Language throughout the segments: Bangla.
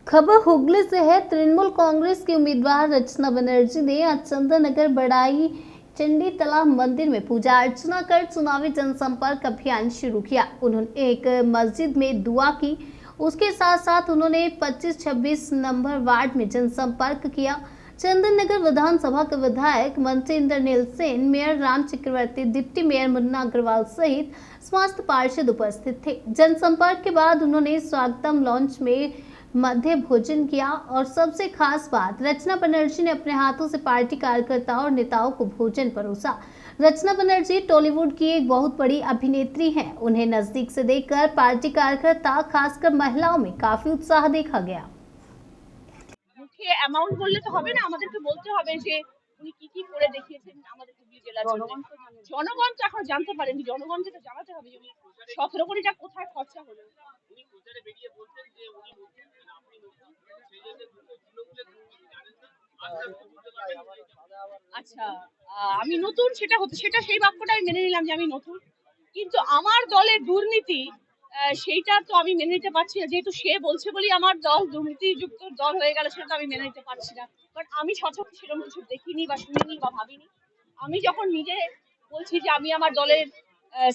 खबर हुगली से है। तृणमूल कांग्रेस की उम्मीदवार रचना बनर्जी ने आज चंदन नगर बड़ाई चंडी तालाब मंदिर में पूजा अर्चना कर चुनावी जनसंपर्क अभियान शुरू किया। उन्होंने एक मस्जिद में दुआ की। उसके साथ साथ उन्होंने 25-26 नंबर वार्ड में जनसंपर्क किया। चंदन नगर विधानसभा के विधायक मंत्री इंद्रनील सेन, मेयर राम चक्रवर्ती, डिप्टी मेयर मुन्ना अग्रवाल सहित समस्त पार्षद उपस्थित थे। जनसंपर्क के बाद उन्होंने स्वागतम लॉन्च में मध्य भोजन किया और सबसे खास बात, रचना बनर्जी ने अपने हाथों से पार्टी कार्यकर्ताओं और नेताओं को भोजन परोसा। रचना बनर्जी टॉलीवुड की एक बहुत बड़ी अभिनेत्री हैं। उन्हें नजदीक से देखकर पार्टी कार्यकर्ता, खासकर महिलाओं में काफी उत्साह देखा गया। মুখে অ্যামাউন্ট বললে তো হবে না, আমাদেরকে বলতে হবে যে উনি কি কি করে দেখিয়েছেন আমাদের হুগলি জেলার জন্য। জনগণ তো এখন জানতে পারেনি, জনগণকে তো জানাতে হবে যে উনি 17 কোটিটা কোথায় খরচা হলো। উনি প্রচারে বেরিয়ে বলতেন যে উনি নতুন, আপনি নতুন, সেই জন্য দুটো তৃণমূলের দুর্নীতি জানেন না। আচ্ছা, আমি নতুন সেটা সেই বাক্যটা আমি মেনে নিলাম যে আমি নতুন, কিন্তু আমার দলের দুর্নীতি সেইটা তো আমি মেনে নিতে পারছি না। যেহেতু সে বলছে বলেই আমার দল দুর্নীতিযুক্ত দল হয়ে গেল, সেটা তো আমি মেনে নিতে পারছি না। কারণ আমি সচক্ষে সেরকম কিছু দেখিনি বা শুনিনি বা ভাবিনি। আমি যখন নিজে বলছি যে আমি আমার দলের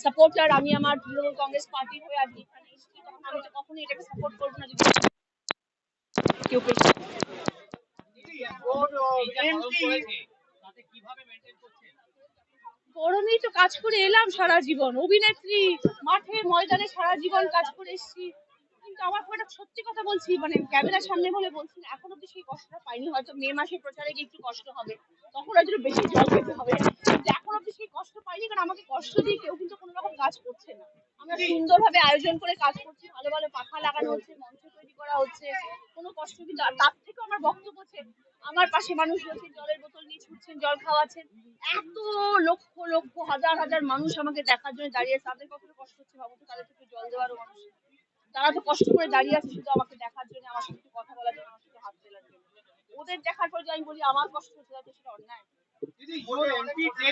সাপোর্টার, আমি আমার তৃণমূল কংগ্রেস পার্টির হয়ে আজকে এখানে এসেছি, তখন আমি তো কখনোই এটাকে সাপোর্ট করবো না যদি কেউ করোনায় তো কাজ করে এলাম সারা জীবন, অভিনেত্রী, মাঠে ময়দানে সারা জীবন কাজ করে এসেছি। কিন্তু আমার খুব একটা সত্যি কথা বলছি, মানে ক্যামেরার সামনে বলে বলছি না, এখন অব্দি সেই কষ্টটা পাইনি। হয়তো মে মাসে প্রচারে গিয়ে একটু কষ্ট হবে, তখন হয়তো বেশি জল খেতে হবে, কিন্তু এখন অব্দি সেই কষ্ট পাইনি। কারণ আমাকে কষ্ট দিয়ে কেউ কিন্তু কোনো রকম কাজ করছে না। আমরা সুন্দরভাবে আয়োজন করে কাজ করছি, ভালো ভালো পাখা লাগানো হচ্ছে, মঞ্চ তৈরি করা হচ্ছে, কোনো কষ্ট কিন্তু। আর তার থেকেও আমার বক্তব্য হচ্ছে, আমার পাশে মানুষ রয়েছে, জলের বোতল নিয়ে ছুটছেন, জল খাওয়াচ্ছেন। এত লক্ষ লক্ষ হাজার হাজার মানুষ আমাকে দেখার জন্য দাঁড়িয়ে আছে, তাদের কতটা কষ্ট হচ্ছে ভাবো তো। তাদের থেকে জল দেওয়ারও মানুষ, তারা তো কষ্ট করে দাঁড়িয়ে আছে শুধু আমাকে দেখার জন্য, আমার সাথে কথা বলার জন্য, আমার সাথে হাত মেলার জন্য। ওদের দেখার পর যে আমি বলি আমার কষ্ট হচ্ছে, তাহলে সেটা অন্যায়।